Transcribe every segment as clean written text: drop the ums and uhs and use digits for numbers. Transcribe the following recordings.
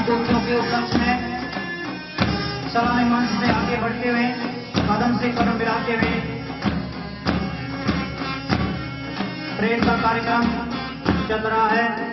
पंचोत्सव के उपलक्ष्य में सलामी मंच से आगे बढ़ते हुए कदम से कदम मिलाते हुए परेड का कार्यक्रम चल रहा है।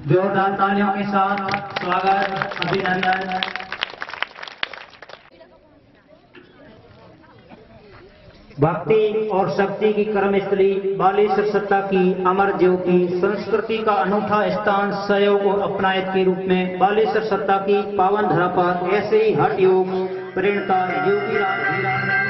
जोरदार तालियों के साथ स्वागत, अभिनंदन। भक्ति और शक्ति की कर्मस्थली बालेश्वर सत्ता की अमर ज्योति संस्कृति का अनूठा स्थान सहयोग और अपनायत के रूप में बालेश्वर सत्ता की पावन धरा पर ऐसे ही हठ योग प्रेरणा योगी राज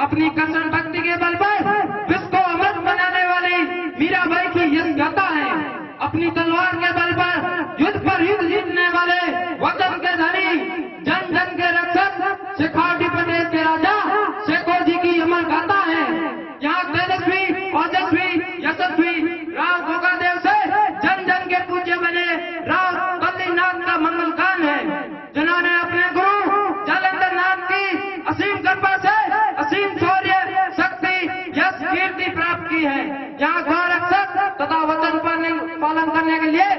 अपनी कर्षण भक्ति के बल पर विश्व को अमृत बनाने वाली मीराबाई की यश गाथा है। अपनी तलवार के बल पर युद्ध जीतने वाले वचन के धनी, जन जन के रक्षक शेखावटी प्रदेश के राजा शेखो जी की अमर गाथा है। यहाँ तेजस्वी ओजस्वी यशस्वी राव गोगादेव से जन जन के पूज्य बने राव बद्रीनाथ का मंगल गान है, जिन्होंने अपने गुरु जालंधर नाथ की असीम कृपा से असीम शौर्य शक्ति यश कीर्ति प्राप्त की है। यहाँ गौरक्षक तथा वचन पालन करने के लिए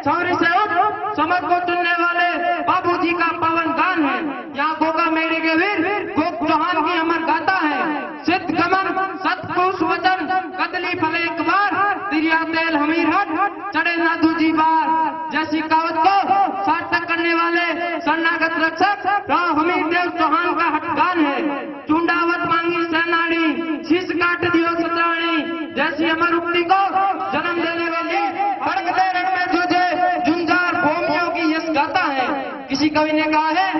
शौर्य सेवक समझ को चुनने वाले बाबूजी का पावन गान है। यहाँ गोगा मेरे के वीर गोप चौहान की अमर गाथा है। सिद्ध गमन सतपुरुष वचन कदली फले एक बार, तिरिया तेल हमीर हट चढ़े ना दूजी बार जैसी कहावत को सार्थक करने वाले शरणागत रक्षक राव हमीर देव चौहान का हटगान है। चुंडावत मांगी सेनानी शीश काट दियो सत्राणी जैसी अमर उक्ति को जन्म देने वाली भड़कते रण में जूझे झुंझार भूमियों की यश गाथा है। किसी कवि ने कहा है,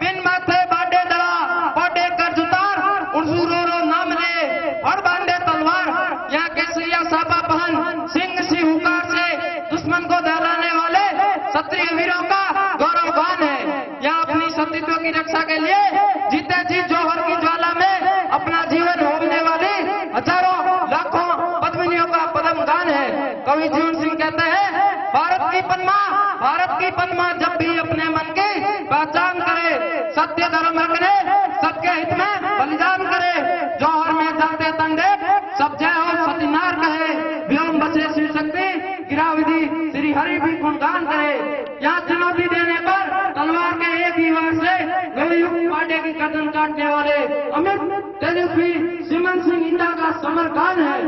बिन माथे बाटे दड़ा बाटे कर जुतार उर्सू रो रो नाम ले और बांधे तलवार। यहाँ केसरिया सापा पहन सिंह सी हुकार से दुश्मन को दहलाने वाले क्षत्रिय वीरों का गौरव गान है। यहाँ अपनी सतीत्व की रक्षा के लिए जीते जी जौहर की ज्वाला में अपना जीवन होमने वाली हजारों लाखों पद्मिनियों का पदम गान है। कवि जीवन सिंह कहते हैं, भारत की पद्मा जब भी अपने मन की पहचान करे, सत्य धर्म रखने सबके हित में बलिदान करे। जौहर में जाते तंडे सब जय हो सतीनार कहे, व्योम बसे शिव शक्ति गिरा विधि श्री हरि भी गुणगान करे। यहाँ चुनौती देने पर तलवार के एक ही वार से नवयुग पाटे की गर्दन काटने वाले अमित तेजस्वी सिमन सिंह इंदा का समर गान है।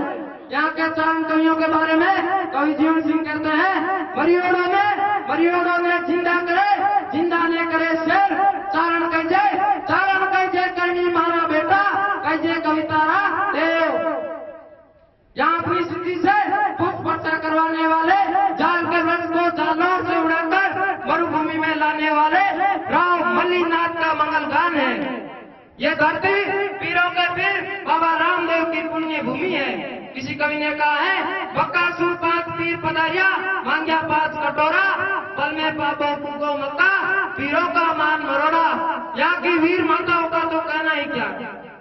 यहाँ के चरण कवियों के बारे में कवि जीवन सिंह कहते हैं, मरियोड़ों ने जिंदा ने करे शेर, चारण कह करनी माना बेटा कह कवितारा देव। यहाँ अपनी स्थिति से पुष्प वर्षा करवाने वाले जाल के वृक्ष को जालों से उड़ाकर मरुभूमि में लाने वाले राव मल्लीनाथ का मंगल गान है। ये धरती पीरों के पीर बाबा रामदेव की पुण्य भूमि है। किसी कवि ने कहा है, बकासुर 5 पीर पधारिया मांग्या 5 कटोरा, पल में पापों को मक्का पीरों का मान मरोड़ा। यहाँ की वीर माताओं का तो कहना ही क्या।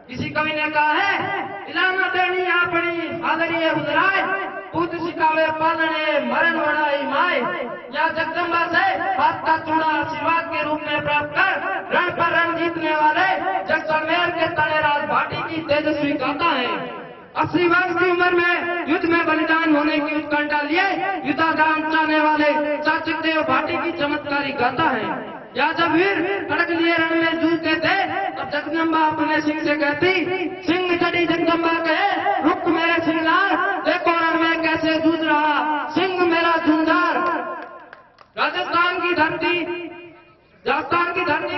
किसी कवि ने कहा है, इलाना देनी आपनी आदरणीय उदराय पूत सिखावे पालने मरण वड़ाई माय। या जगदम्बा से हाथ का चूड़ा आशीर्वाद के रूप में प्राप्त कर रण पर रण जीतने वाले जगसमेर के तड़ेराज भाटी की तेजस्वी गाथा है। 80 वर्ष की उम्र में युद्ध में बलिदान होने की उत्कंठा लिए युद्धागान चाहने वाले चाचक देव भाटी की चमत्कारी गाथा है। या जब वीर कड़क लिए रण में जूझते थे तब जगदम्बा अपने सिंह से कहती, सिंह चढ़ी जगदम्बा कहे रुक मेरे सिंगलार, देखो रण में कैसे जूझ रहा सिंह मेरा झुंझार। राजस्थान की धरती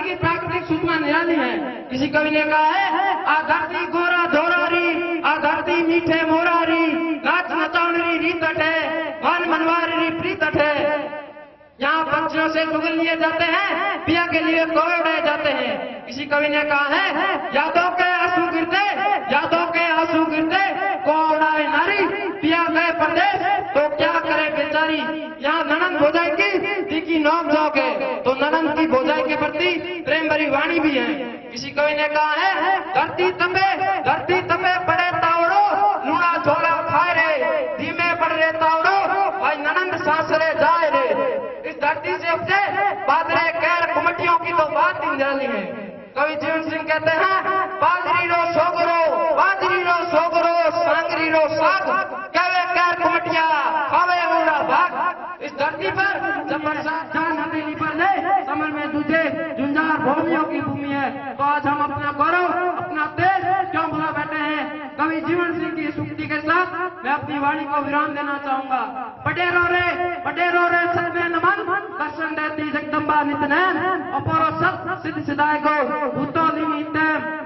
की प्राकृतिक सूचना निराली है। किसी कवि ने कहा है, आ धरती गोरा धोरारी आ धरती मीठे मोरारी, नाच नचावनी रीत है मान मनवारी प्रीत है। यहाँ पक्षियों से चुगल लिए जाते हैं, पिया के लिए कोड़े जाते हैं। किसी कवि ने कहा है, यादों के आंसू गिरते कोड़ाए नारी, पिया गए परदेश तो क्या करे बेचारी। यहाँ ननंद भोजाई की तीखी नोक झोंक है तो ननंद की भोजाई के प्रति प्रेम भरी वाणी भी है। किसी कवि ने कहा है, धरती तपे पड़े तावड़ो लूड़ा झोला खाए रे, धीमे पड़ रे तावड़ो भाई ननंद सासरे जाए रे। इस धरती से उपजे बादरे कैर कुमटियों की तो बात ही निराली है। कवि जीवन सिंह कहते हैं, बाजरी रो सोगरो सांगरी रो साग, कहवे कैर कुमटिया खावे मुड़ा भाग। इस धरती पर जब बरसात जान हथेली पर ले समर में दूजे झुंझार भूमियों की भूमि है, तो आज हम अपना गौरव अपना तेज क्यों भुला बैठे हैं। कवि जीवन सिंह की सूक्ति के साथ मैं अपनी वाणी को विराम देना चाहूंगा। बडेरो रे सर्वे नमन, दर्शन देती जगदम्बा नित नैन, अपरो सत सिद्ध सिदाय को भूतो निमित्तम।